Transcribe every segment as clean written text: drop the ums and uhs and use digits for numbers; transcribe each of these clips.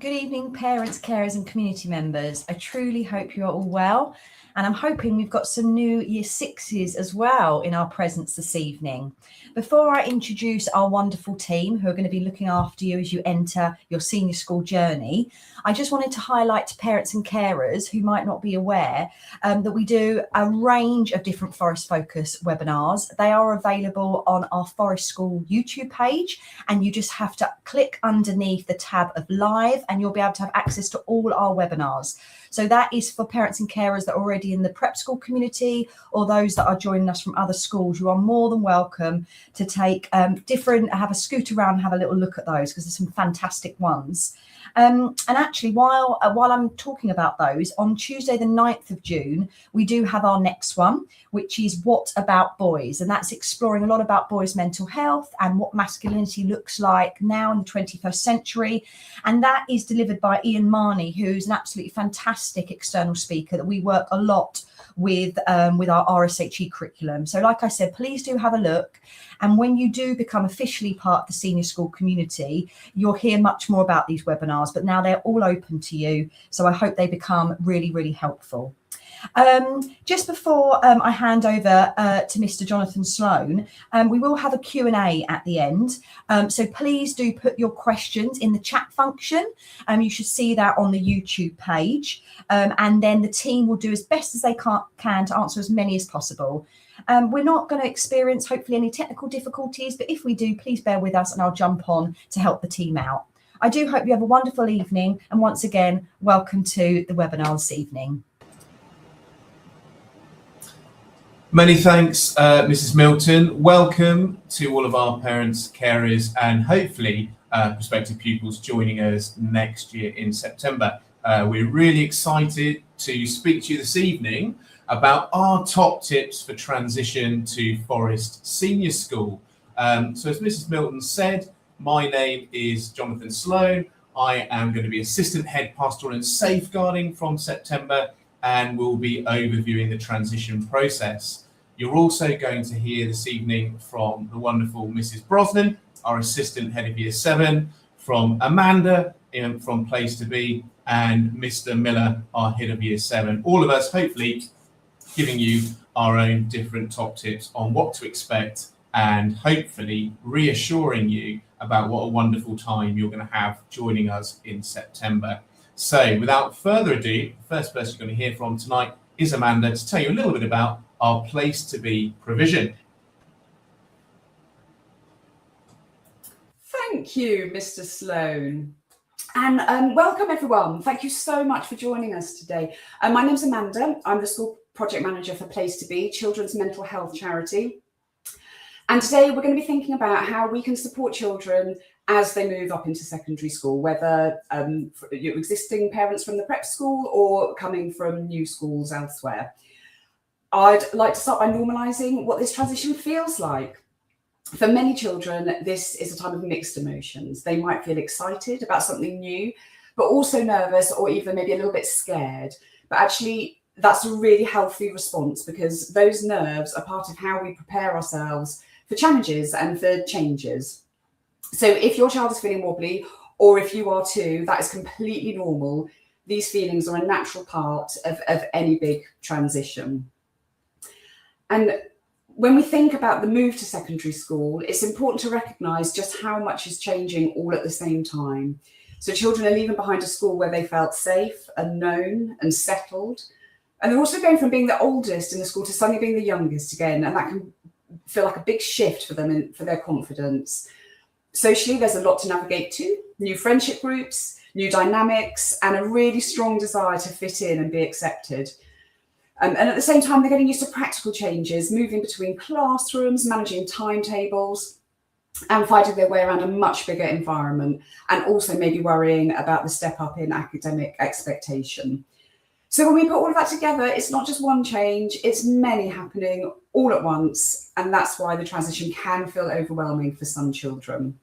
Good evening, parents, carers and community members. I truly hope you're all well. And I'm hoping we've got some new Year Sixes as well in our presence this evening. Before I introduce our wonderful team who are going to be looking after you as you enter your senior school journey, I just wanted to highlight to parents and carers who might not be aware that we do a range of different Forest Focus webinars. They are available on our Forest School YouTube page, and you just have to click underneath the tab of live and you'll be able to have access to all our webinars. So that is for parents and carers that are already in the prep school community or those that are joining us from other schools. You are more than welcome to take have a scoot around and have a little look at those, because there's some fantastic ones. And actually, while I'm talking about those, on Tuesday the 9th of June, we do have our next one, which is What About Boys? And that's exploring a lot about boys' mental health and what masculinity looks like now in the 21st century. And that is delivered by Ian Marnie, who's an absolutely fantastic external speaker that we work a lot with our RSHE curriculum. So like I said, please do have a look. And when you do become officially part of the senior school community, you'll hear much more about these webinars, but now they're all open to you. So I hope they become really, really helpful. Just before I hand over to Mr. Jonathan Sloan, we will have a Q&A at the end. So please do put your questions in the chat function. You should see that on the YouTube page. And then the team will do as best as they can to answer as many as possible. We're not going to experience, hopefully, any technical difficulties, but if we do, please bear with us and I'll jump on to help the team out. I do hope you have a wonderful evening. And once again, welcome to the webinar this evening. Many thanks, Mrs. Milton. Welcome to all of our parents, carers, and hopefully prospective pupils joining us next year in September. We're really excited to speak to you this evening about our top tips for transition to Forest Senior School. So as Mrs. Milton said, my name is Jonathan Sloan. I am going to be Assistant Head Pastoral and Safeguarding from September, and we'll be overviewing the transition process. You're also going to hear this evening from the wonderful Mrs. Brosnan, our Assistant Head of Year 7, from Amanda from Place to Be, and Mr. Miller, our Head of Year 7. All of us hopefully giving you our own different top tips on what to expect and hopefully reassuring you about what a wonderful time you're going to have joining us in September. So without further ado, the first person you're going to hear from tonight is Amanda to tell you a little bit about our Place to Be provision. Thank you, Mr. Sloan. And welcome everyone. Thank you so much for joining us today. My name's Amanda. I'm the School Project Manager for Place to Be, children's mental health charity. And today we're going to be thinking about how we can support children as they move up into secondary school, whether you're existing parents from the prep school or coming from new schools elsewhere. I'd like to start by normalising what this transition feels like. For many children, this is a time of mixed emotions. They might feel excited about something new, but also nervous or even maybe a little bit scared. But actually, that's a really healthy response, because those nerves are part of how we prepare ourselves for challenges and for changes. So if your child is feeling wobbly, or if you are too, that is completely normal. These feelings are a natural part of any big transition. And when we think about the move to secondary school, it's important to recognise just how much is changing all at the same time. So children are leaving behind a school where they felt safe and known and settled. And they're also going from being the oldest in the school to suddenly being the youngest again. And that can feel like a big shift for them and for their confidence. Socially, there's a lot to navigate to: new friendship groups, new dynamics, and a really strong desire to fit in and be accepted. And at the same time, they're getting used to practical changes, moving between classrooms, managing timetables, and finding their way around a much bigger environment, and also maybe worrying about the step up in academic expectation. So when we put all of that together, it's not just one change, it's many happening all at once. And that's why the transition can feel overwhelming for some children.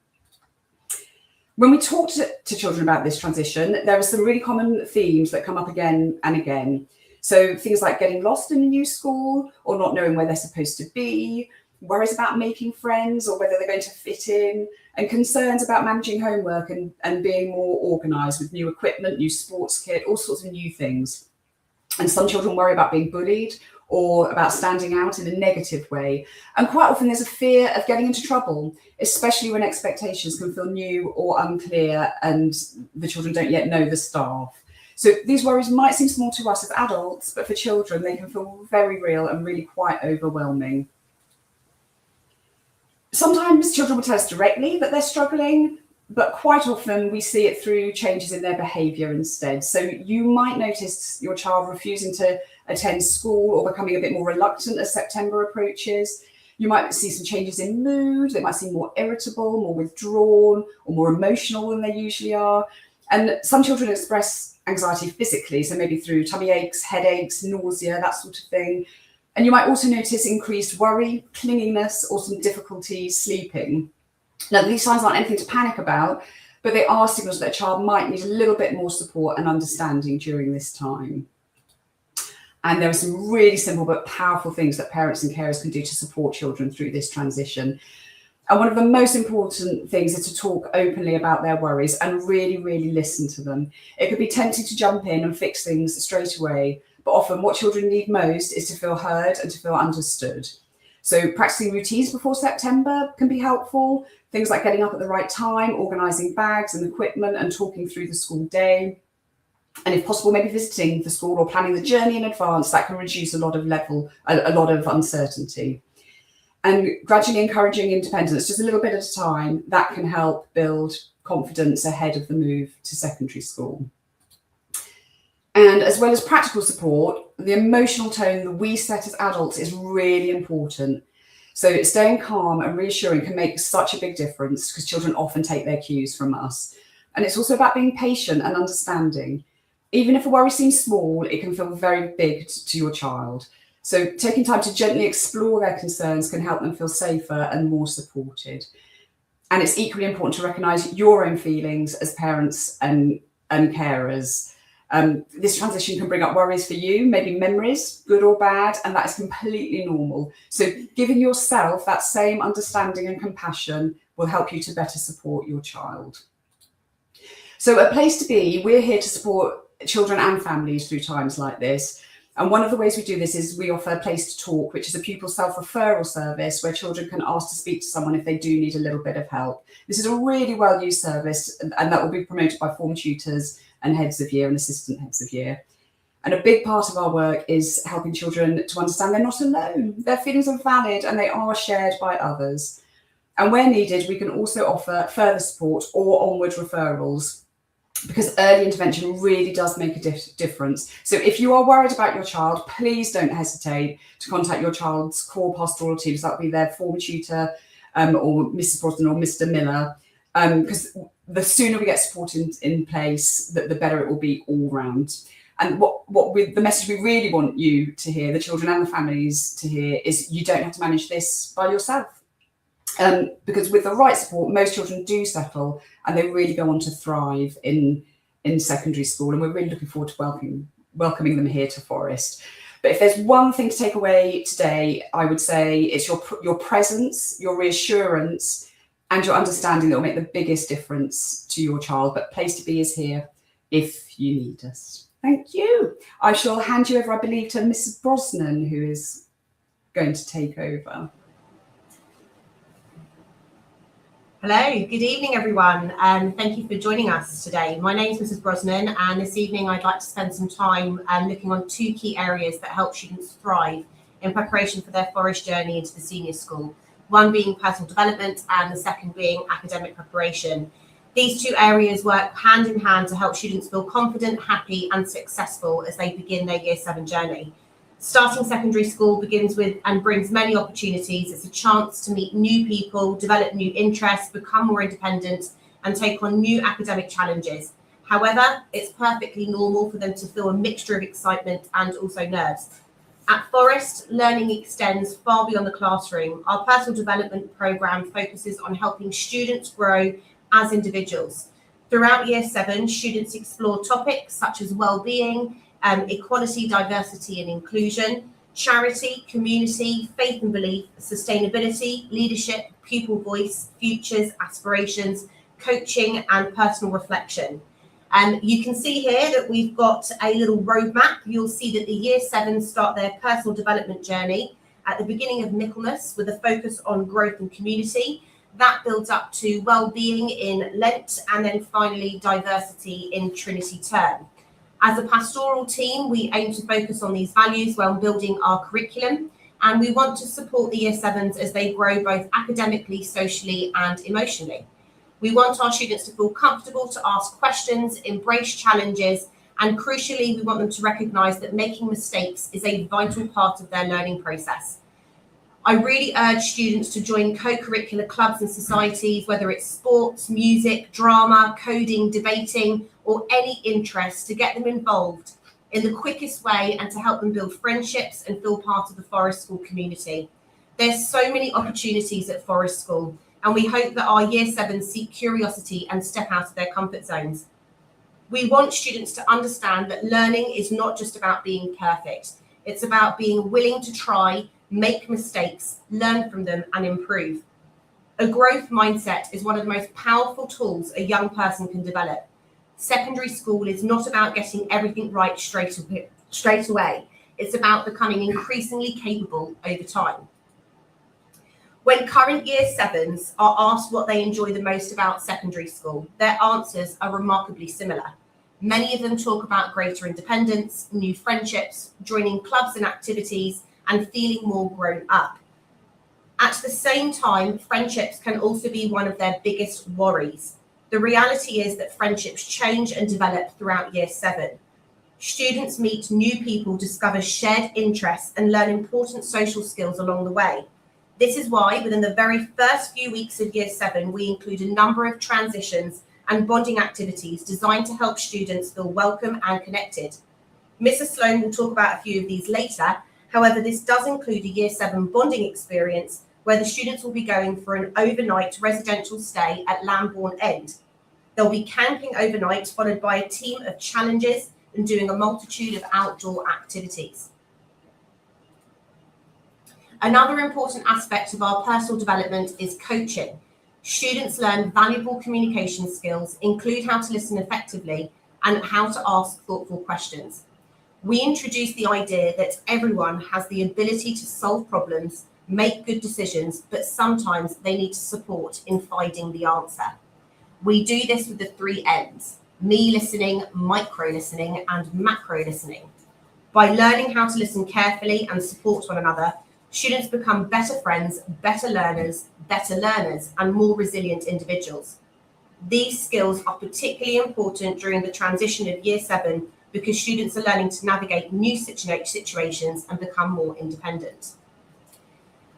When we talk to children about this transition, there are some really common themes that come up again and again. So things like getting lost in a new school or not knowing where they're supposed to be, worries about making friends or whether they're going to fit in, and concerns about managing homework and being more organised with new equipment, new sports kit, all sorts of new things. And some children worry about being bullied or about standing out in a negative way. And quite often there's a fear of getting into trouble, especially when expectations can feel new or unclear and the children don't yet know the staff. So these worries might seem small to us as adults, but for children, they can feel very real and really quite overwhelming. Sometimes children will tell us directly that they're struggling, but quite often we see it through changes in their behaviour instead. So you might notice your child refusing to attend school or becoming a bit more reluctant as September approaches. You might see some changes in mood. They might seem more irritable, more withdrawn, or more emotional than they usually are. And some children express anxiety physically, so maybe through tummy aches, headaches, nausea, that sort of thing. And you might also notice increased worry, clinginess, or some difficulty sleeping. Now, these signs aren't anything to panic about, but they are signals that a child might need a little bit more support and understanding during this time. And there are some really simple but powerful things that parents and carers can do to support children through this transition. And one of the most important things is to talk openly about their worries and really, really listen to them. It could be tempting to jump in and fix things straight away, but often what children need most is to feel heard and to feel understood. So practicing routines before September can be helpful. Things like getting up at the right time, organising bags and equipment and talking through the school day. And if possible, maybe visiting the school or planning the journey in advance. That can reduce a lot of uncertainty. And gradually encouraging independence, just a little bit at a time, that can help build confidence ahead of the move to secondary school. And as well as practical support, the emotional tone that we set as adults is really important. So staying calm and reassuring can make such a big difference because children often take their cues from us. And it's also about being patient and understanding. Even if a worry seems small, it can feel very big to your child. So taking time to gently explore their concerns can help them feel safer and more supported. And it's equally important to recognise your own feelings as parents and carers. This transition can bring up worries for you, maybe memories, good or bad, and that is completely normal. So giving yourself that same understanding and compassion will help you to better support your child. So at Place to Be, we're here to support children and families through times like this. And one of the ways we do this is we offer Place to Talk, which is a pupil self-referral service where children can ask to speak to someone if they do need a little bit of help. This is a really well-used service, and that will be promoted by form tutors and heads of year and assistant heads of year. And a big part of our work is helping children to understand they're not alone. Their feelings are valid and they are shared by others. And where needed, we can also offer further support or onward referrals, because early intervention really does make a difference. So if you are worried about your child, please don't hesitate to contact your child's core pastoral teams. That will be their form tutor or Mrs. Brosnan or Mr. Miller, because the sooner we get support in place, the better it will be all round. And the message we really want you to hear, the children and the families to hear, is you don't have to manage this by yourself. Because with the right support, most children do settle and they really go on to thrive in secondary school. And we're really looking forward to welcoming them here to Forest. But if there's one thing to take away today, I would say it's your presence, your reassurance, and your understanding that will make the biggest difference to your child. But Place to Be is here if you need us. Thank you. I shall hand you over, I believe, to Mrs. Brosnan, who is going to take over. Hello, good evening everyone, and thank you for joining us today. My name is Mrs. Brosnan, and this evening I'd like to spend some time looking on two key areas that help students thrive in preparation for their Forest journey into the senior school. One being personal development and the second being academic preparation. These two areas work hand in hand to help students feel confident, happy and successful as they begin their Year 7 journey. Starting secondary school begins with and brings many opportunities. It's a chance to meet new people, develop new interests, become more independent and take on new academic challenges. However, it's perfectly normal for them to feel a mixture of excitement and also nerves. At Forest, learning extends far beyond the classroom. Our personal development programme focuses on helping students grow as individuals. Throughout Year 7, students explore topics such as well-being, equality, diversity and inclusion, charity, community, faith and belief, sustainability, leadership, pupil voice, futures, aspirations, coaching, and personal reflection. You can see here that we've got a little roadmap. You'll see that the Year 7 start their personal development journey at the beginning of Michaelmas with a focus on growth and community. That builds up to well-being in Lent, and then finally diversity in Trinity term. As a pastoral team, we aim to focus on these values while building our curriculum, and we want to support the Year 7s as they grow both academically, socially, and emotionally. We want our students to feel comfortable to ask questions, embrace challenges, and crucially, we want them to recognise that making mistakes is a vital part of their learning process. I really urge students to join co-curricular clubs and societies, whether it's sports, music, drama, coding, debating, or any interest, to get them involved in the quickest way and to help them build friendships and feel part of the Forest School community. There's so many opportunities at Forest School, and we hope that our Year 7s seek curiosity and step out of their comfort zones. We want students to understand that learning is not just about being perfect. It's about being willing to try, make mistakes, learn from them, and improve. A growth mindset is one of the most powerful tools a young person can develop. Secondary school is not about getting everything right straight away. It's about becoming increasingly capable over time. When current Year 7s are asked what they enjoy the most about secondary school, their answers are remarkably similar. Many of them talk about greater independence, new friendships, joining clubs and activities, and feeling more grown up. At the same time, friendships can also be one of their biggest worries. The reality is that friendships change and develop throughout Year 7. Students meet new people, discover shared interests, and learn important social skills along the way. This is why within the very first few weeks of Year 7, we include a number of transitions and bonding activities designed to help students feel welcome and connected. Mrs. Sloan will talk about a few of these later. However, this does include a Year 7 bonding experience where the students will be going for an overnight residential stay at Lambourne End. They'll be camping overnight, followed by a team of challenges and doing a multitude of outdoor activities. Another important aspect of our personal development is coaching. Students learn valuable communication skills, include how to listen effectively and how to ask thoughtful questions. We introduce the idea that everyone has the ability to solve problems, make good decisions, but sometimes they need support in finding the answer. We do this with the 3 M's: me listening, micro listening, and macro listening. By learning how to listen carefully and support one another, students become better friends, better learners, and more resilient individuals. These skills are particularly important during the transition of Year 7 because students are learning to navigate new situations and become more independent.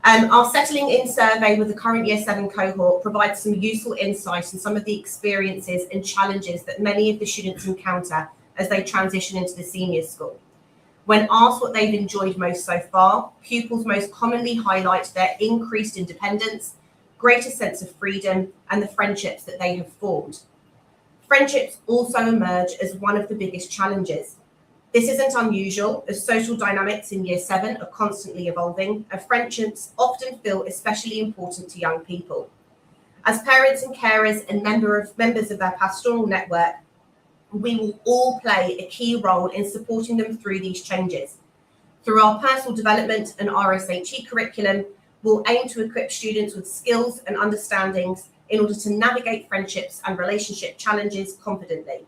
Our Settling In survey with the current Year 7 cohort provides some useful insight on some of the experiences and challenges that many of the students encounter as they transition into the senior school. When asked what they've enjoyed most so far, pupils most commonly highlight their increased independence, greater sense of freedom, and the friendships that they have formed. Friendships also emerge as one of the biggest challenges. This isn't unusual, as social dynamics in Year 7 are constantly evolving, and friendships often feel especially important to young people. As parents and carers and members of their pastoral network, we will all play a key role in supporting them through these changes. Through our personal development and RSHE curriculum, we'll aim to equip students with skills and understandings in order to navigate friendships and relationship challenges confidently.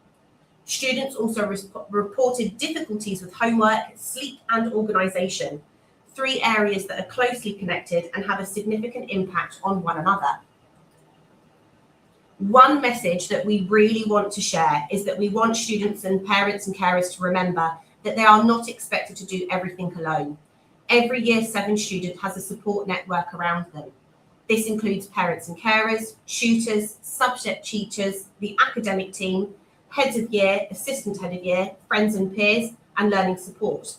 Students also reported difficulties with homework, sleep, and organisation, 3 areas that are closely connected and have a significant impact on one another. One message that we really want to share is that we want students and parents and carers to remember that they are not expected to do everything alone. Every Year 7 student has a support network around them. This includes parents and carers, tutors, subject teachers, the academic team, heads of year, assistant head of year, friends and peers, and learning support.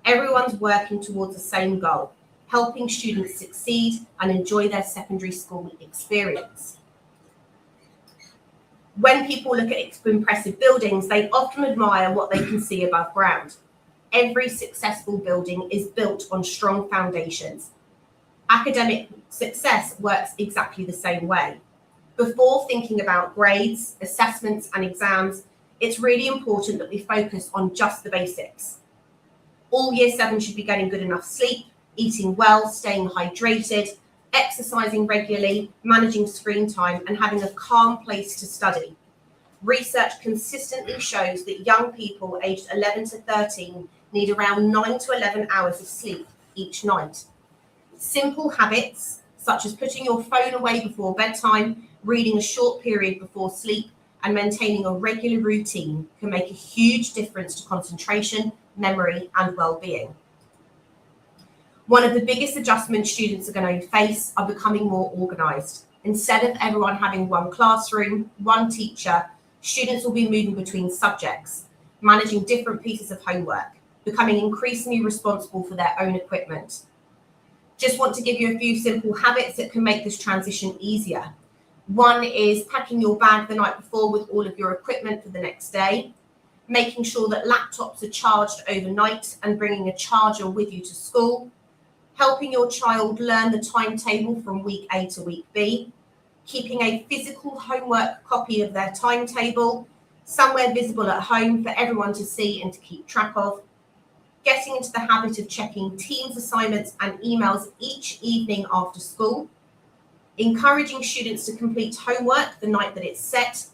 Everyone's working towards the same goal, helping students succeed and enjoy their secondary school experience. When people look at impressive buildings, they often admire what they can see above ground. Every successful building is built on strong foundations. Academic success works exactly the same way. Before thinking about grades, assessments, and exams, it's really important that we focus on just the basics. All Year 7 should be getting good enough sleep, eating well, staying hydrated, exercising regularly, managing screen time, and having a calm place to study. Research consistently shows that young people aged 11 to 13 need around 9 to 11 hours of sleep each night. Simple habits, such as putting your phone away before bedtime, reading a short period before sleep, and maintaining a regular routine can make a huge difference to concentration, memory, and well-being. One of the biggest adjustments students are going to face are becoming more organised. Instead of everyone having one classroom, one teacher, students will be moving between subjects, managing different pieces of homework, becoming increasingly responsible for their own equipment. Just want to give you a few simple habits that can make this transition easier. One is packing your bag the night before with all of your equipment for the next day, making sure that laptops are charged overnight and bringing a charger with you to school, helping your child learn the timetable from week A to week B, keeping a physical homework copy of their timetable, somewhere visible at home for everyone to see and to keep track of, getting into the habit of checking Teams assignments and emails each evening after school, encouraging students to complete homework the night that it's set.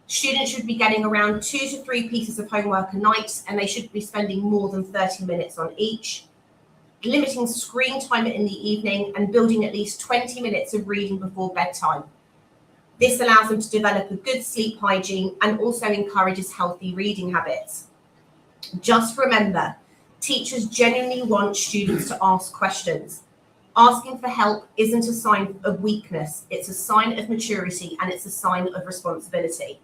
Students should be getting around 2 to 3 pieces of homework a night, and they should be spending more than 30 minutes on each. Limiting screen time in the evening and building at least 20 minutes of reading before bedtime. This allows them to develop a good sleep hygiene and also encourages healthy reading habits. Just remember, teachers genuinely want students to ask questions. Asking for help isn't a sign of weakness, it's a sign of maturity and it's a sign of responsibility.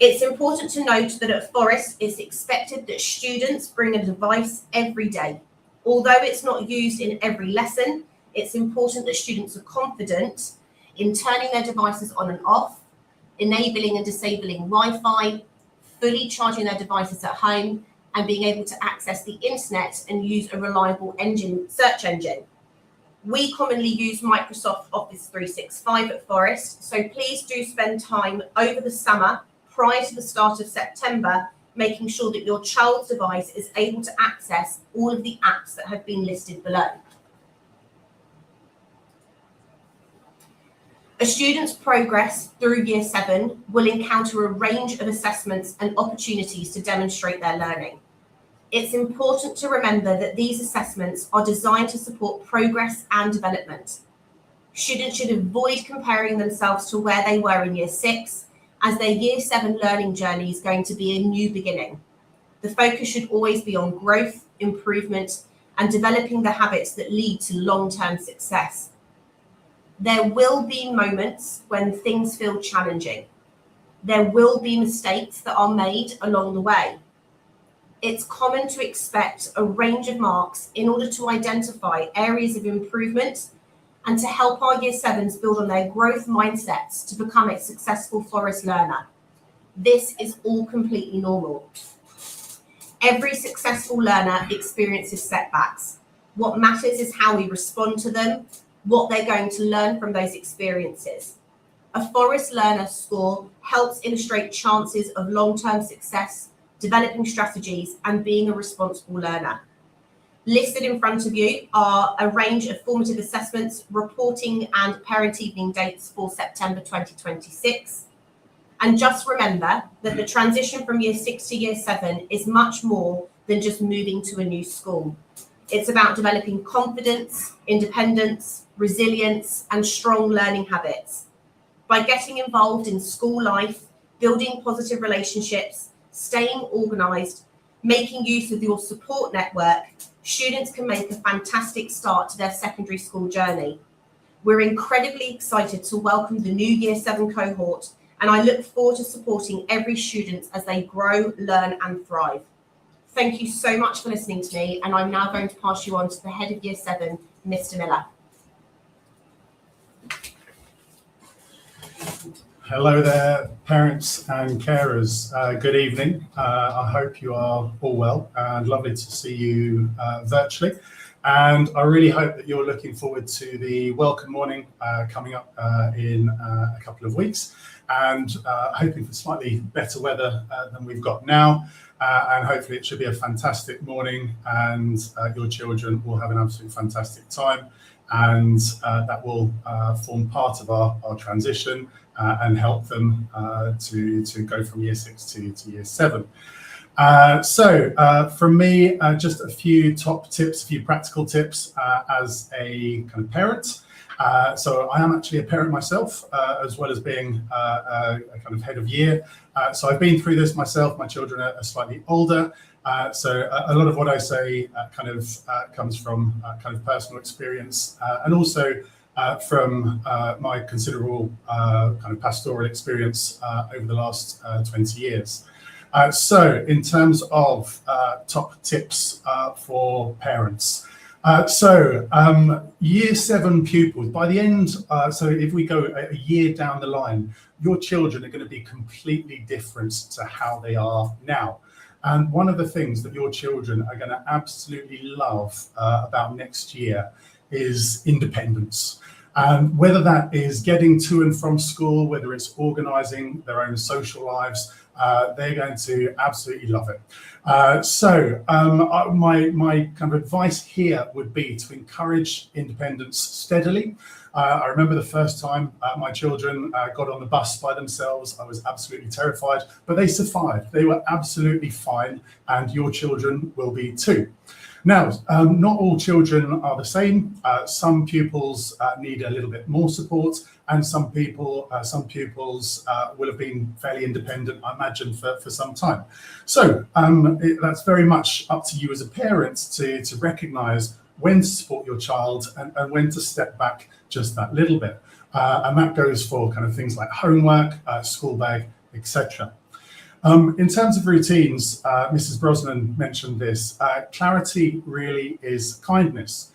It's important to note that at Forest, it's expected that students bring a device every day. Although it's not used in every lesson, it's important that students are confident in turning their devices on and off, enabling and disabling Wi-Fi, fully charging their devices at home, and being able to access the internet and use a reliable search engine. We commonly use Microsoft Office 365 at Forest, so please do spend time over the summer prior to the start of September, making sure that your child's device is able to access all of the apps that have been listed below. A student's progress through Year 7 will encounter a range of assessments and opportunities to demonstrate their learning. It's important to remember that these assessments are designed to support progress and development. Students should avoid comparing themselves to where they were in Year 6, as their Year 7 learning journey is going to be a new beginning. The focus should always be on growth, improvement, and developing the habits that lead to long-term success. There will be moments when things feel challenging. There will be mistakes that are made along the way. It's common to expect a range of marks in order to identify areas of improvement and to help our Year 7s build on their growth mindsets to become a successful Forest learner. This is all completely normal. Every successful learner experiences setbacks. What matters is how we respond to them, what they're going to learn from those experiences. A Forest learner score helps illustrate chances of long-term success, developing strategies, and being a responsible learner. Listed in front of you are a range of formative assessments, reporting and parent evening dates for September 2026. And just remember that the transition from Year 6 to Year 7 is much more than just moving to a new school. It's about developing confidence, independence, resilience, and strong learning habits. By getting involved in school life, building positive relationships, staying organised, making use of your support network, students can make a fantastic start to their secondary school journey. We're incredibly excited to welcome the new Year 7 cohort, and I look forward to supporting every student as they grow, learn, and thrive. Thank you so much for listening to me, and I'm now going to pass you on to the head of Year 7, Mr. Miller. Hello there, parents and carers. Good evening. I hope you are all well and lovely to see you virtually. And I really hope that you're looking forward to the welcome morning coming up in a couple of weeks, and hoping for slightly better weather than we've got now. And hopefully it should be a fantastic morning, and your children will have an absolutely fantastic time. And that will form part of our transition and help them to go from year 6 to year 7. So from me, just a few top tips, a few practical tips as a kind of parent. So I am actually a parent myself, as well as being a kind of head of year. So I've been through this myself. My children are slightly older. So a lot of what I say comes from kind of personal experience, and also from my considerable kind of pastoral experience over the last 20 years. So in terms of top tips for parents. Year 7 pupils, by the end, so if we go a year down the line, your children are going to be completely different to how they are now. And one of the things that your children are going to absolutely love about next year is independence. And whether that is getting to and from school, whether it's organising their own social lives, they're going to absolutely love it. My kind of advice here would be to encourage independence steadily. I remember the first time my children got on the bus by themselves. I was absolutely terrified, but they survived. They were absolutely fine, and your children will be too. Now, not all children are the same. Some pupils need a little bit more support, and some pupils will have been fairly independent, I imagine, for some time. So that's very much up to you as a parent to recognise when to support your child and when to step back just that little bit. And that goes for kind of things like homework, school bag, etc. In terms of routines, Mrs. Brosnan mentioned this. Clarity really is kindness.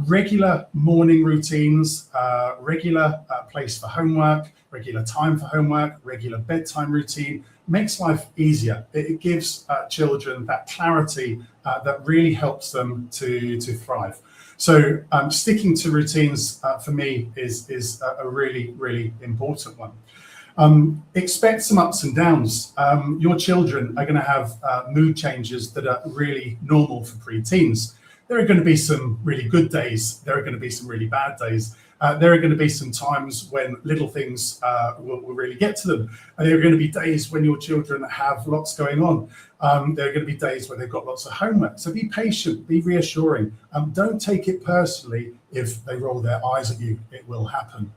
Regular morning routines, regular place for homework, regular time for homework, regular bedtime routine makes life easier. It gives children that clarity that really helps them to thrive. So sticking to routines for me is a really, really important one. Expect some ups and downs. Your children are going to have mood changes that are really normal for pre-teens. There are going to be some really good days. There are going to be some really bad days. There are going to be some times when little things will really get to them. And there are going to be days when your children have lots going on. There are going to be days where they've got lots of homework. So be patient, be reassuring. Don't take it personally if they roll their eyes at you. It will happen.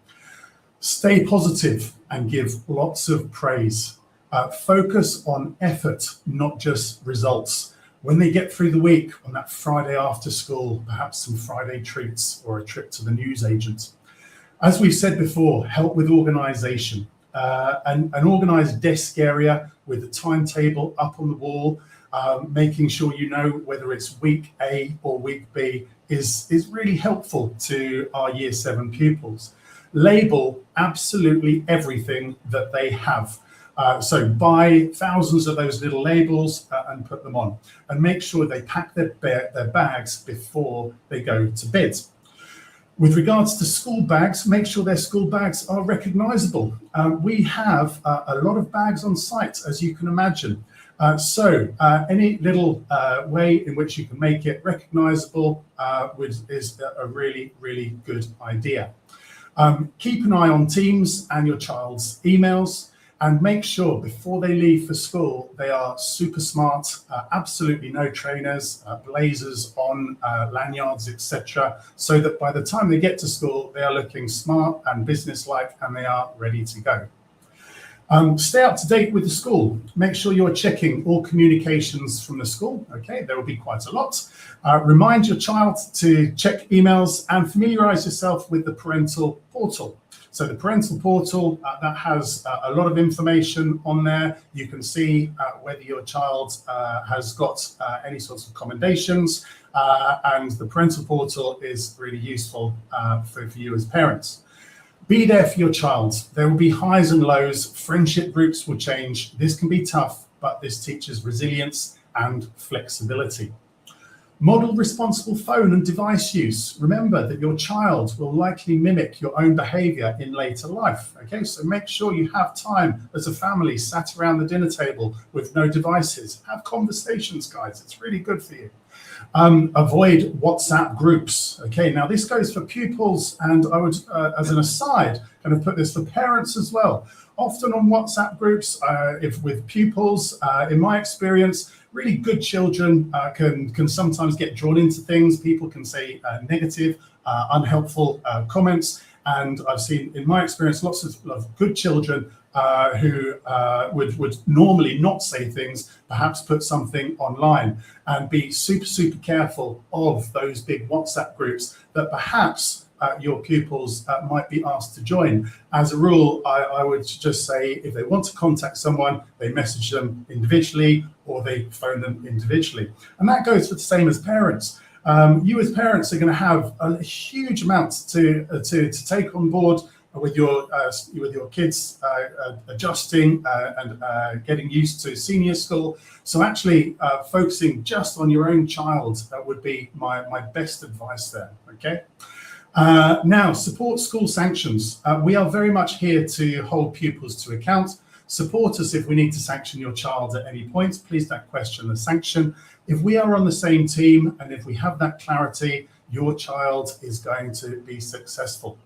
Stay positive and give lots of praise. Focus on effort, not just results. When they get through the week, on that Friday after school, perhaps some Friday treats or a trip to the newsagent. As we've said before, help with organisation. An organised desk area with a timetable up on the wall, making sure you know whether it's week A or week B is really helpful to our year 7 pupils. Label absolutely everything that they have. So buy thousands of those little labels and put them on, and make sure they pack their bags before they go to bed. With regards to school bags, make sure their school bags are recognisable. We have a lot of bags on site, as you can imagine. So any little way in which you can make it recognisable is a really, really good idea. Keep an eye on Teams and your child's emails, and make sure before they leave for school they are super smart, absolutely no trainers, blazers on, lanyards, etc., so that by the time they get to school they are looking smart and businesslike and they are ready to go. Stay up to date with the school. Make sure you're checking all communications from the school. Okay, there will be quite a lot. Remind your child to check emails and familiarise yourself with the parental portal. So the parental portal, that has a lot of information on there. You can see whether your child has got any sorts of commendations, and the parental portal is really useful for you as parents. Be there for your child. There will be highs and lows. Friendship groups will change. This can be tough, but this teaches resilience and flexibility. Model responsible phone and device use. Remember that your child will likely mimic your own behavior in later life. Okay, so make sure you have time as a family sat around the dinner table with no devices. Have conversations, guys. It's really good for you. Avoid WhatsApp groups. Okay, now this goes for pupils, and I would, as an aside, kind of put this for parents as well. Often on WhatsApp groups, if with pupils, in my experience, really good children can sometimes get drawn into things. People can say negative, unhelpful comments, and I've seen, in my experience, lots of good children who would normally not say things, perhaps put something online, and be super careful of those big WhatsApp groups that perhaps your pupils might be asked to join. As a rule, I would just say if they want to contact someone, they message them individually or they phone them individually. And that goes for the same as parents. You as parents are going to have a huge amount to take on board with your kids adjusting and getting used to senior school. So actually focusing just on your own child would be my best advice there. Okay. Now, support school sanctions. We are very much here to hold pupils to account. Support us if we need to sanction your child at any point. Please don't question the sanction. If we are on the same team and if we have that clarity, your child is going to be successful.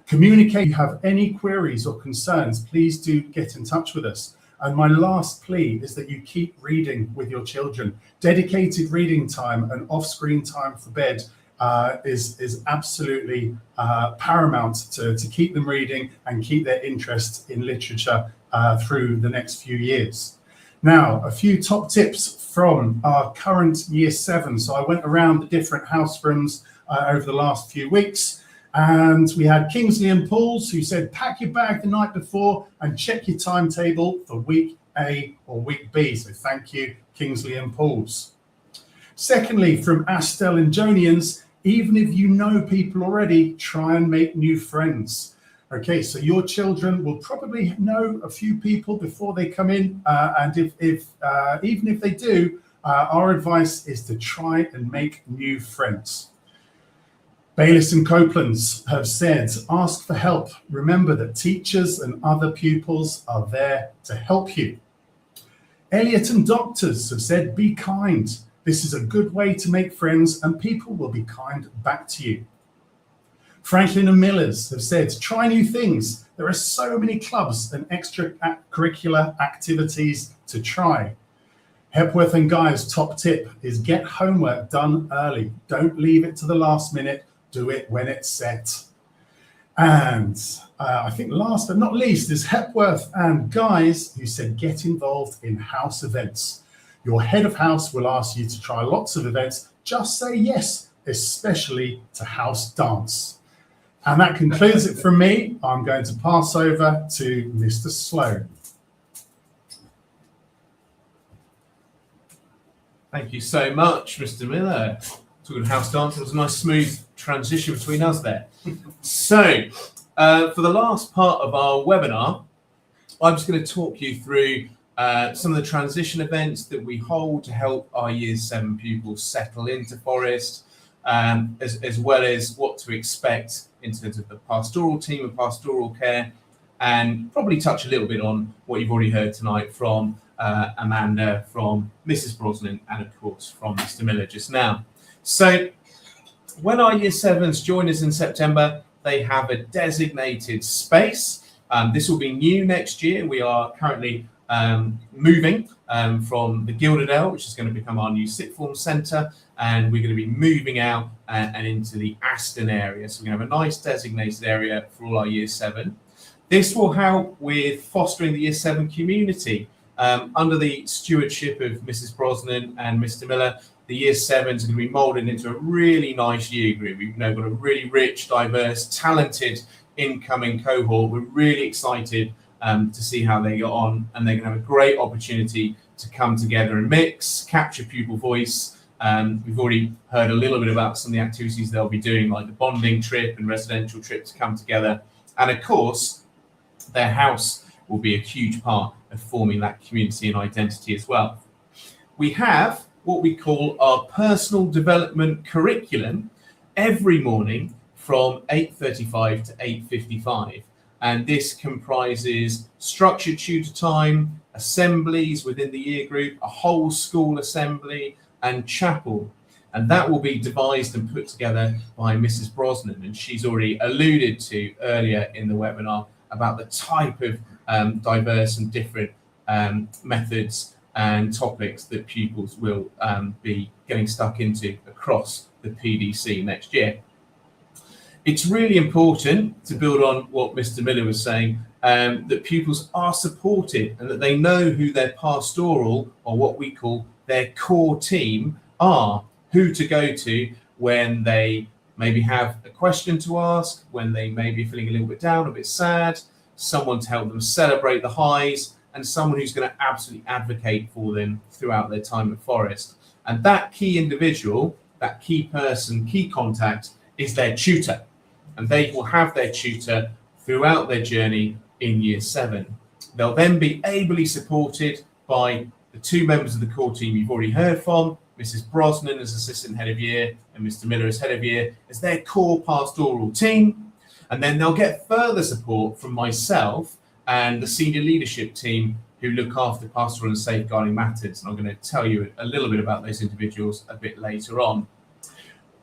Communicate. If you have any queries or concerns, please do get in touch with us. And my last plea is that you keep reading with your children. Dedicated reading time and off-screen time for bed is absolutely paramount to keep them reading and keep their interest in literature through the next few years. Now, a few top tips from our current Year 7. So I went around the different house rooms over the last few weeks, and we had Kingsley and Pauls who said, pack your bag the night before and check your timetable for week A or week B. So thank you, Kingsley and Pauls. Secondly, from Astel and Jonians, even if you know people already, try and make new friends. Okay, so your children will probably know a few people before they come in, and even if they do, our advice is to try and make new friends. Bayliss and Copelands have said, ask for help. Remember that teachers and other pupils are there to help you. Elliott and Doctors have said, be kind. This is a good way to make friends and people will be kind back to you. Franklin and Millers have said, try new things. There are so many clubs and extracurricular activities to try. Hepworth and Guy's top tip is get homework done early. Don't leave it to the last minute. Do it when it's set. And I think last but not least is Hepworth and Guys, who said get involved in house events. Your head of house will ask you to try lots of events. Just say yes, especially to house dance. And that concludes it from me. I'm going to pass over to Mr. Sloan. Thank you so much, Mr. Miller. Talking house dance, it was a nice smooth transition between us there. So, for the last part of our webinar, I'm just going to talk you through some of the transition events that we hold to help our Year 7 pupils settle into Forest, as well as what to expect in terms of the pastoral team and pastoral care, and probably touch a little bit on what you've already heard tonight from Amanda, from Mrs. Brosnan, and of course from Mr. Miller just now. So when our Year 7s join us in September, they have a designated space. This will be new next year. We are currently moving from the Gilderdale, which is going to become our new sixth form centre, and we're going to be moving out and into the Aston area. So we're going to have a nice designated area for all our Year 7. This will help with fostering the Year 7 community. Under the stewardship of Mrs. Brosnan and Mr. Miller, the Year 7s are going to be moulded into a really nice year group. We've now got a really rich, diverse, talented incoming cohort. We're really excited to see how they get on, and they're going to have a great opportunity to come together and mix, capture pupil voice. We've already heard a little bit about some of the activities they'll be doing, like the bonding trip and residential trip to come together And of course, their house will be a huge part of forming that community and identity as well. We have what we call our personal development curriculum every morning from 8:35 to 8:55. And this comprises structured tutor time, assemblies within the year group, a whole school assembly, and chapel. And that will be devised and put together by Mrs. Brosnan. And she's already alluded to earlier in the webinar about the type of diverse and different methods and topics that pupils will be getting stuck into across the PDC next year. It's really important to build on what Mr. Miller was saying, that pupils are supported and that they know who their pastoral, or what we call their core team, are, who to go to when they maybe have a question to ask, when they may be feeling a little bit down, a bit sad, someone to help them celebrate the highs, and someone who's going to absolutely advocate for them throughout their time at Forest. And that key individual, that key person, key contact is their tutor. And they will have their tutor throughout their journey in year 7. They'll then be ably supported by the 2 members of the core team you've already heard from, Mrs. Brosnan as assistant head of year and Mr. Miller as head of year, as their core pastoral team. And then they'll get further support from myself and the senior leadership team who look after pastoral and safeguarding matters. And I'm going to tell you a little bit about those individuals a bit later on.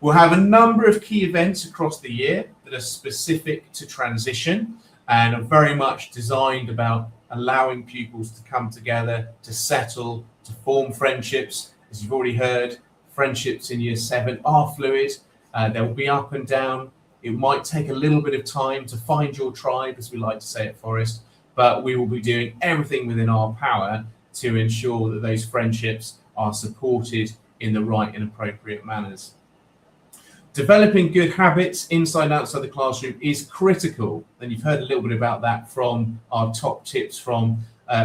We'll have a number of key events across the year that are specific to transition and are very much designed about allowing pupils to come together, to settle, to form friendships. As you've already heard, friendships in year 7 are fluid. They will be up and down. It might take a little bit of time to find your tribe, as we like to say at Forest, but we will be doing everything within our power to ensure that those friendships are supported in the right and appropriate manners. Developing good habits inside and outside the classroom is critical, and you've heard a little bit about that from our top tips from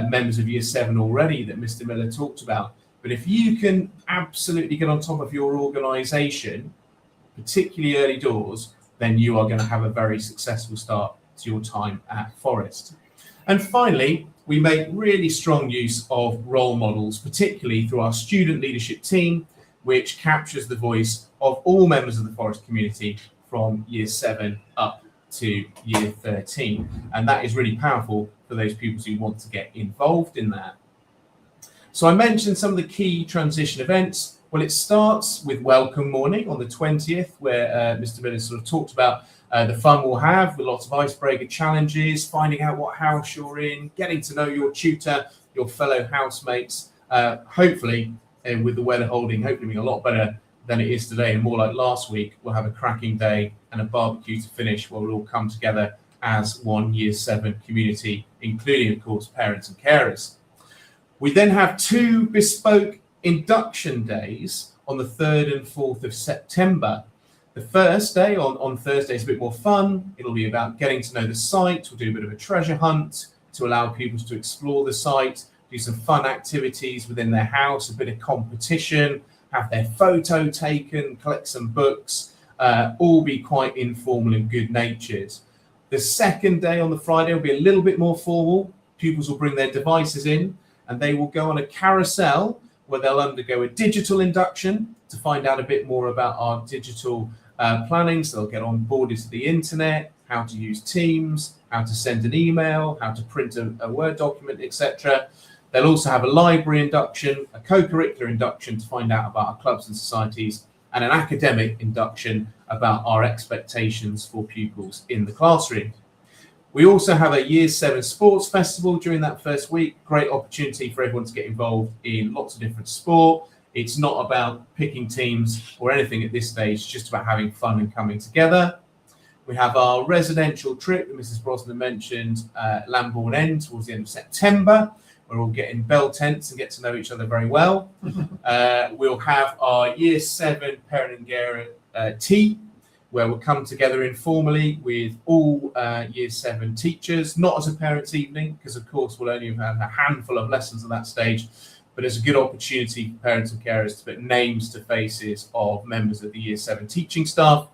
members of year 7 already that Mr. Miller talked about. But if you can absolutely get on top of your organisation, particularly early doors, then you are going to have a very successful start to your time at Forest. And finally, we make really strong use of role models, particularly through our student leadership team, which captures the voice of all members of the Forest community from year 7 up to year 13. And that is really powerful for those pupils who want to get involved in that. So I mentioned some of the key transition events. Well, it starts with Welcome Morning on the 20th, where Mr. Miller sort of talked about the fun we'll have with lots of icebreaker challenges, finding out what house you're in, getting to know your tutor, your fellow housemates, hopefully, and with the weather holding, hopefully being a lot better than it is today and more like last week, we'll have a cracking day and a barbecue to finish where we'll all come together as one year 7 community, including, of course, parents and carers. We then have 2 bespoke induction days on the 3rd and 4th of September. The first day on Thursday is a bit more fun. It'll be about getting to know the site. We'll do a bit of a treasure hunt to allow pupils to explore the site, do some fun activities within their house, a bit of competition, have their photo taken, collect some books, all be quite informal and good-natured. The second day on the Friday will be a little bit more formal. Pupils will bring their devices in and they will go on a carousel where they'll undergo a digital induction to find out a bit more about our digital planning. So they'll get on board to the internet, how to use Teams, how to send an email, how to print a Word document, etc. They'll also have a library induction, a co-curricular induction to find out about our clubs and societies, and an academic induction about our expectations for pupils in the classroom. We also have a Year 7 sports festival during that first week. Great opportunity for everyone to get involved in lots of different sport. It's not about picking teams or anything at this stage, it's just about having fun and coming together. We have our residential trip that Mrs. Brosnan mentioned, Lambourne End, towards the end of September. We're all getting bell tents and get to know each other very well. We'll have our Year 7 Parent and Carer tea, where we'll come together informally with all Year 7 teachers, not as a parents' evening, because of course we'll only have had a handful of lessons at that stage, but it's a good opportunity for parents and carers to put names to faces of members of the Year 7 teaching staff.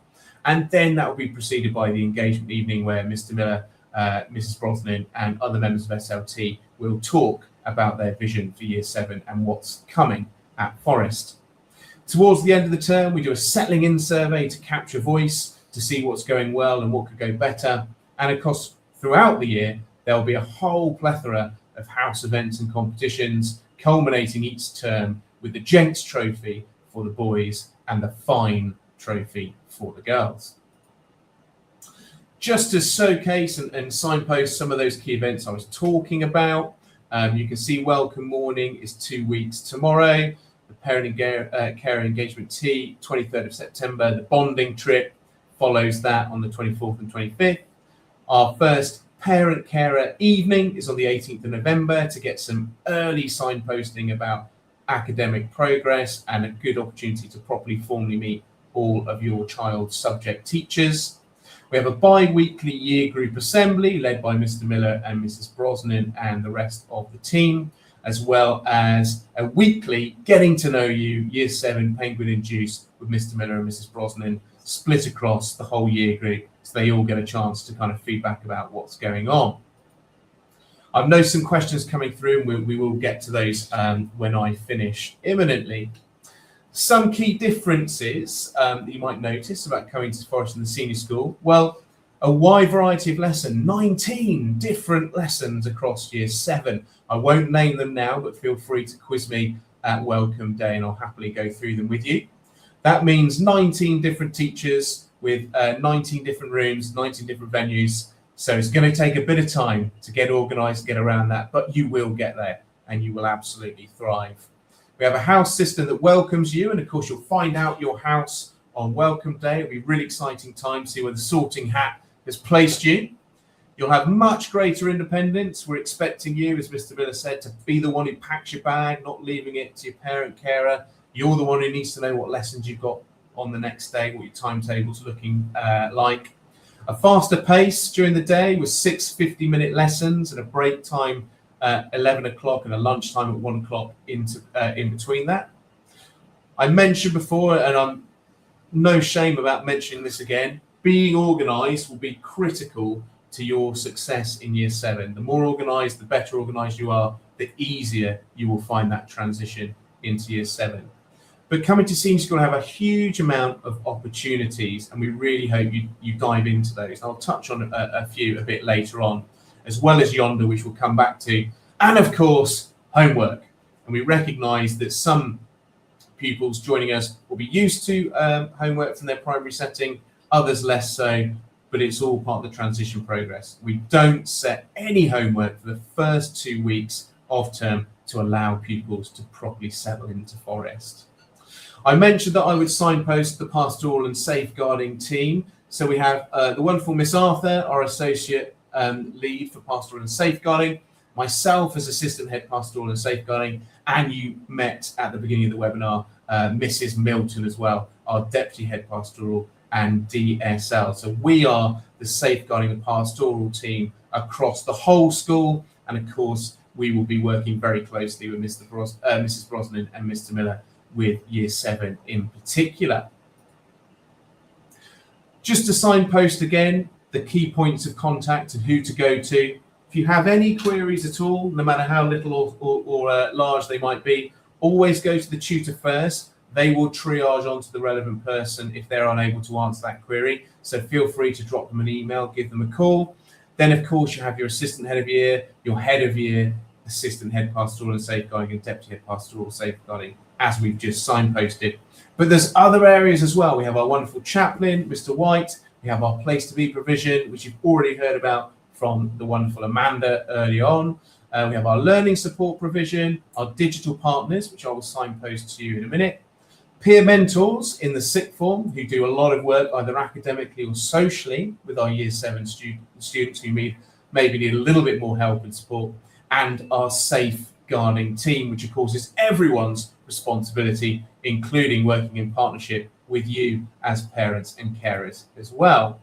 And then that will be preceded by the engagement evening where Mr. Miller, Mrs. Brosnan and other members of SLT will talk about their vision for Year 7 and what's coming at Forest. Towards the end of the term, we do a settling in survey to capture voice, to see what's going well and what could go better. And of course, throughout the year, there'll be a whole plethora of house events and competitions, culminating each term with the Jenks Trophy for the boys and the Fine Trophy for the girls. Just to showcase and signpost some of those key events I was talking about, you can see Welcome Morning is 2 weeks tomorrow. The Parent and Care Engagement Tea, 23rd of September. The bonding trip follows that on the 24th and 25th. Our first Parent Carer Evening is on the 18th of November to get some early signposting about academic progress and a good opportunity to properly formally meet all of your child's subject teachers. We have a bi-weekly year group assembly led by Mr. Miller and Mrs. Brosnan and the rest of the team, as well as a weekly getting to know you Year 7 Penguin and Juice with Mr. Miller and Mrs. Brosnan, split across the whole year group so they all get a chance to kind of feedback about what's going on. I've noticed some questions coming through and we will get to those when I finish imminently. Some key differences that you might notice about coming to Forest in the senior school. Well, a wide variety of lessons, 19 different lessons across Year 7. I won't name them now, but feel free to quiz me at Welcome Day and I'll happily go through them with you. That means 19 different teachers with 19 different rooms, 19 different venues. So it's going to take a bit of time to get organised, get around that, but you will get there and you will absolutely thrive. We have a house system that welcomes you, and of course you'll find out your house on Welcome Day. It'll be a really exciting time to see where the sorting hat has placed you. You'll have much greater independence. We're expecting you, as Mr. Miller said, to be the one who packs your bag, not leaving it to your parent carer. You're the one who needs to know what lessons you've got on the next day, what your timetable's looking like. A faster pace during the day with 6 50-minute lessons and a break time 11 o'clock and a lunchtime at 1 o'clock in between that. I mentioned before, and I'm no shame about mentioning this again, being organised will be critical to your success in Year 7. The more organised, the better organised you are, the easier you will find that transition into Year 7. But coming to senior school have a huge amount of opportunities, and we really hope you dive into those. I'll touch on a few a bit later on, as well as Yonder, which we'll come back to, and of course, homework. And we recognise that some pupils joining us will be used to homework from their primary setting, others less so, but it's all part of the transition progress. We don't set any homework for the first 2 weeks of term to allow pupils to properly settle into Forest. I mentioned that I would signpost the pastoral and safeguarding team. So we have the wonderful Miss Arthur, our associate lead for pastoral and safeguarding, myself as assistant head pastoral and safeguarding, and you met at the beginning of the webinar Mrs. Milton as well, our deputy head pastoral and DSL. So we are the safeguarding and pastoral team across the whole school, and of course we will be working very closely with Mrs. Brosnan and Mr. Miller with Year 7 in particular. Just to signpost again, the key points of contact and who to go to. If you have any queries at all, no matter how little or large they might be, always go to the tutor first. They will triage onto the relevant person if they're unable to answer that query. So feel free to drop them an email, give them a call. Then, of course, you have your assistant head of year, your head of year, assistant head pastoral and safeguarding, and deputy head pastoral safeguarding, as we've just signposted. But there's other areas as well. We have our wonderful chaplain, Mr. White. We have our place to be provision, which you've already heard about from the wonderful Amanda early on. We have our learning support provision, our digital partners, which I will signpost to you in a minute. Peer mentors in the sixth form who do a lot of work either academically or socially with our Year 7 students who maybe need a little bit more help and support. And our safeguarding team, which of course is everyone's responsibility, including working in partnership with you as parents and carers as well.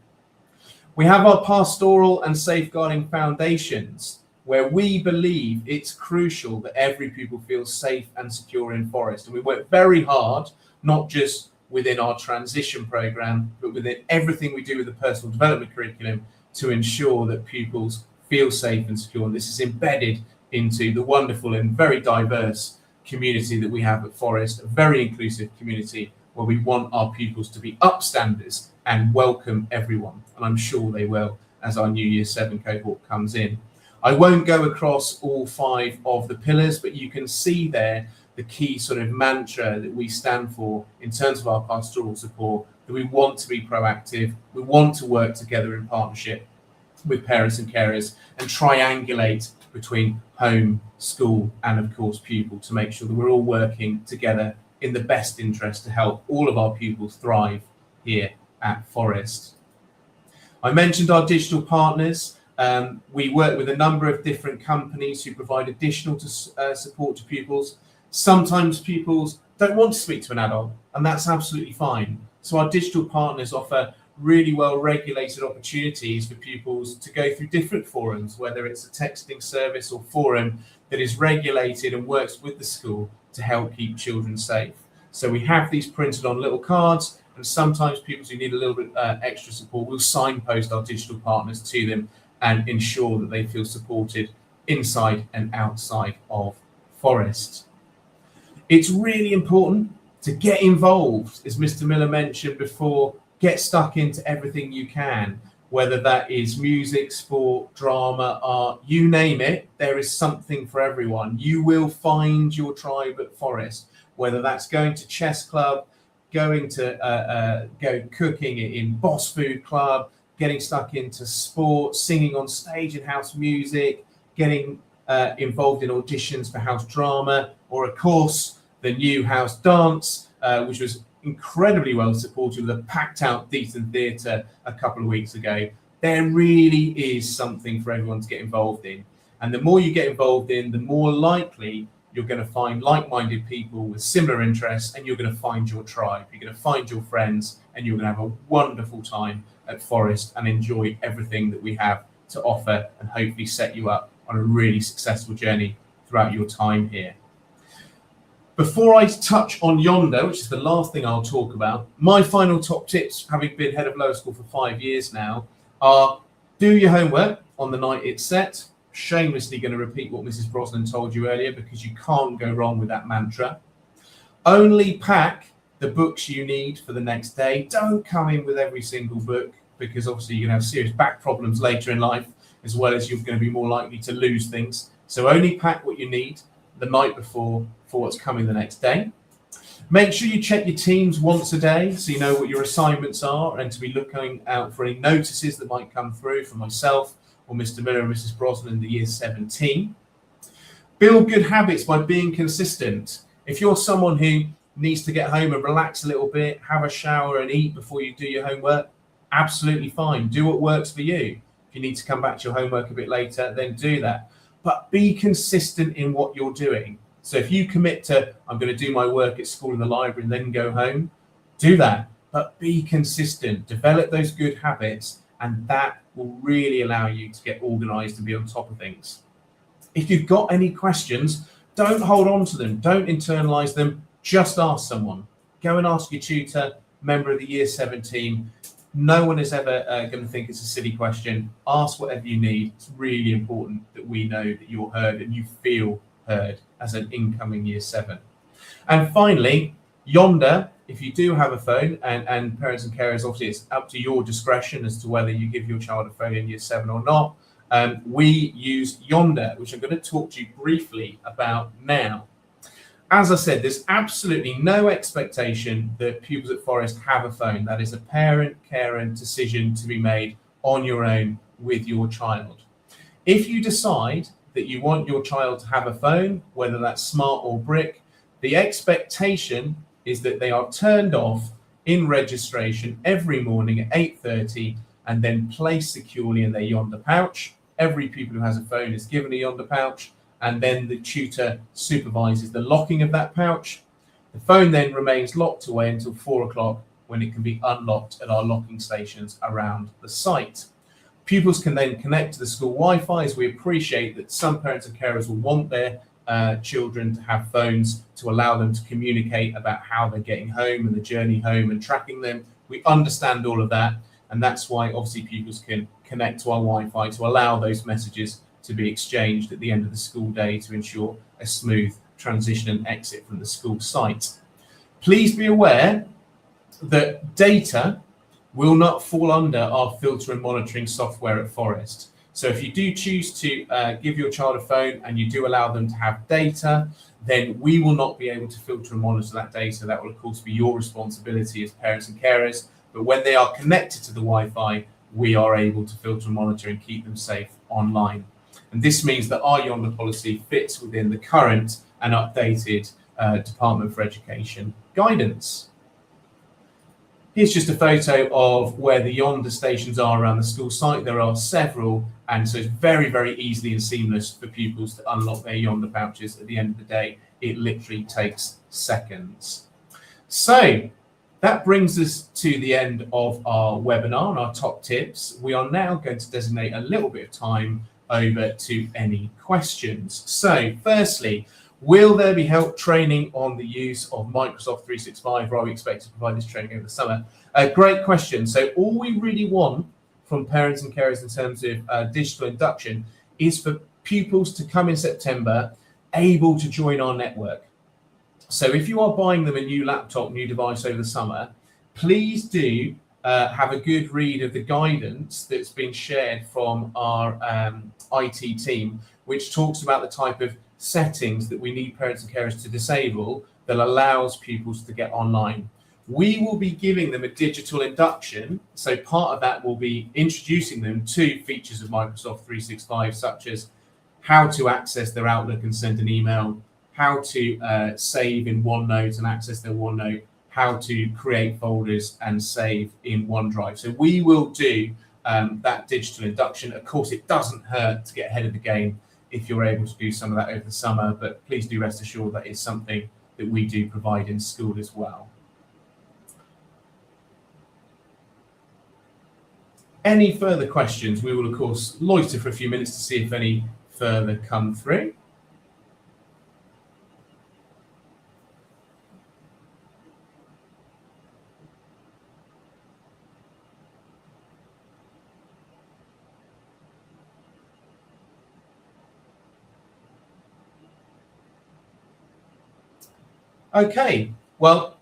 We have our pastoral and safeguarding foundations, where we believe it's crucial that every pupil feels safe and secure in Forest. And we work very hard, not just within our transition programme, but within everything we do with the personal development curriculum to ensure that pupils feel safe and secure. And this is embedded into the wonderful and very diverse community that we have at Forest, a very inclusive community where we want our pupils to be upstanders and welcome everyone. And I'm sure they will as our new Year 7 cohort comes in. I won't go across all 5 of the pillars, but you can see there the key sort of mantra that we stand for in terms of our pastoral support, that we want to be proactive, we want to work together in partnership with parents and carers and triangulate between home, school, and of course pupil to make sure that we're all working together in the best interest to help all of our pupils thrive here at Forest. I mentioned our digital partners. We work with a number of different companies who provide additional support to pupils. Sometimes pupils don't want to speak to an adult, and that's absolutely fine. So our digital partners offer really well-regulated opportunities for pupils to go through different forums, whether it's a texting service or forum that is regulated and works with the school to help keep children safe. So we have these printed on little cards, and sometimes pupils who need a little bit extra support, we'll signpost our digital partners to them and ensure that they feel supported inside and outside of Forest. It's really important to get involved, as Mr. Miller mentioned before. Get stuck into everything you can, whether that is music, sport, drama, art, you name it, there is something for everyone. You will find your tribe at Forest, whether that's going to chess club, going to go cooking in Boss Food Club, getting stuck into sport, singing on stage in house music, getting involved in auditions for house drama, or of course the new house dance, which was incredibly well supported with a packed out Deaton Theatre a couple of weeks ago. There really is something for everyone to get involved in. And the more you get involved in, the more likely you're going to find like-minded people with similar interests, and you're going to find your tribe. You're going to find your friends, and you're going to have a wonderful time at Forest and enjoy everything that we have to offer, and hopefully set you up on a really successful journey throughout your time here. Before I touch on Yonder, which is the last thing I'll talk about, my final top tips, having been head of lower school for 5 years now, are do your homework on the night it's set. Shamelessly going to repeat what Mrs. Brosnan told you earlier, because you can't go wrong with that mantra. Only pack the books you need for the next day. Don't come in with every single book, because obviously you're going to have serious back problems later in life, as well as you're going to be more likely to lose things. So only pack what you need the night before for what's coming the next day. Make sure you check your teams once a day so you know what your assignments are, and to be looking out for any notices that might come through from myself or Mr. Miller and Mrs. Brosnan in the Year 7 team. Build good habits by being consistent. If you're someone who needs to get home and relax a little bit, have a shower and eat before you do your homework, absolutely fine. Do what works for you. If you need to come back to your homework a bit later, then do that. But be consistent in what you're doing. So if you commit to, I'm going to do my work at school in the library and then go home, do that. But be consistent. Develop those good habits, and that will really allow you to get organised and be on top of things. If you've got any questions, don't hold on to them. Don't internalise them. Just ask someone. Go and ask your tutor, member of the Year 7 team. No one is ever going to think it's a silly question. Ask whatever you need. It's really important that we know that you're heard and you feel heard as an incoming Year 7. And finally, Yonder, if you do have a phone, and parents and carers, obviously it's up to your discretion as to whether you give your child a phone in Year 7 or not. We use Yonder, which I'm going to talk to you briefly about now. As I said, there's absolutely no expectation that pupils at Forest have a phone. That is a parent-carer decision to be made on your own with your child. If you decide that you want your child to have a phone, whether that's smart or brick, the expectation is that they are turned off in registration every morning at 8:30 and then placed securely in their Yonder pouch. Every pupil who has a phone is given a Yonder pouch, and then the tutor supervises the locking of that pouch. The phone then remains locked away until 4 o'clock, when it can be unlocked at our locking stations around the site. Pupils can then connect to the school Wi-Fi, as we appreciate that some parents and carers will want their children to have phones to allow them to communicate about how they're getting home and the journey home and tracking them. We understand all of that, and that's why obviously pupils can connect to our Wi-Fi to allow those messages to be exchanged at the end of the school day to ensure a smooth transition and exit from the school site. Please be aware that data will not fall under our filter and monitoring software at Forest. So if you do choose to give your child a phone and you do allow them to have data, then we will not be able to filter and monitor that data. That will of course be your responsibility as parents and carers. But when they are connected to the Wi-Fi, we are able to filter and monitor and keep them safe online. And this means that our Yondr policy fits within the current and updated Department for Education guidance. Here's just a photo of where the Yondr stations are around the school site. There are several, and so it's very, very easily and seamless for pupils to unlock their Yondr pouches at the end of the day. It literally takes seconds. So that brings us to the end of our webinar and our top tips. We are now going to designate a little bit of time over to any questions. So firstly, will there be help training on the use of Microsoft 365, or are we expected to provide this training over the summer? A great question. So all we really want from parents and carers in terms of digital induction is for pupils to come in September able to join our network. So if you are buying them a new laptop, new device over the summer, please do have a good read of the guidance that's been shared from our IT team, which talks about the type of settings that we need parents and carers to disable that allows pupils to get online. We will be giving them a digital induction, so part of that will be introducing them to features of Microsoft 365, such as how to access their Outlook and send an email, how to save in OneNote and access their OneNote, how to create folders and save in OneDrive. So we will do that digital induction. Of course, it doesn't hurt to get ahead of the game if you're able to do some of that over the summer, but please do rest assured that is something that we do provide in school as well. Any further questions? We will of course loiter for a few minutes to see if any further come through. Okay, well,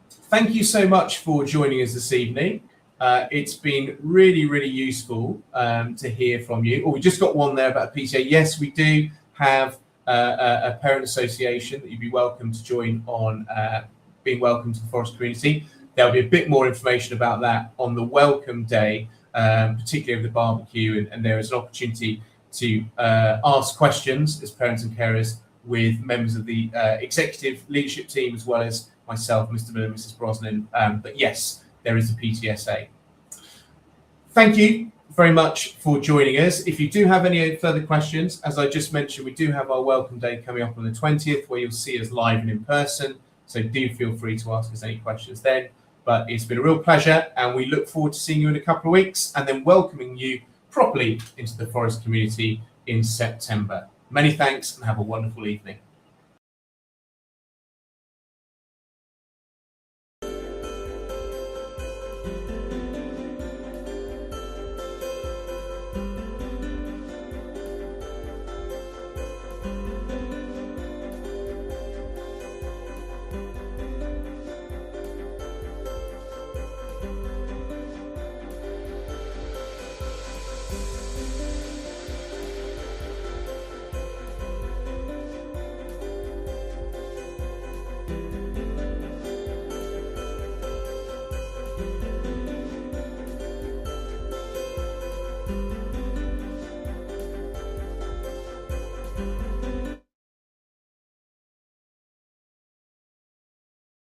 thank you so much for joining us this evening. It's been really, really useful to hear from you. Oh, we just got one there about a PTA. Yes, we do have a parent association that you'd be welcome to join on, being welcome to the Forest community. There'll be a bit more information about that on the welcome day, particularly over the barbecue, and there is an opportunity to ask questions as parents and carers with members of the executive leadership team, as well as myself, Mr. Miller, and Mrs. Brosnan. But yes, there is a PTSA. Thank you very much for joining us. If you do have any further questions, as I just mentioned, we do have our welcome day coming up on the 20th, where you'll see us live and in person. So do feel free to ask us any questions then. But it's been a real pleasure, and we look forward to seeing you in a couple of weeks and then welcoming you properly into the Forest community in September. Many thanks and have a wonderful evening.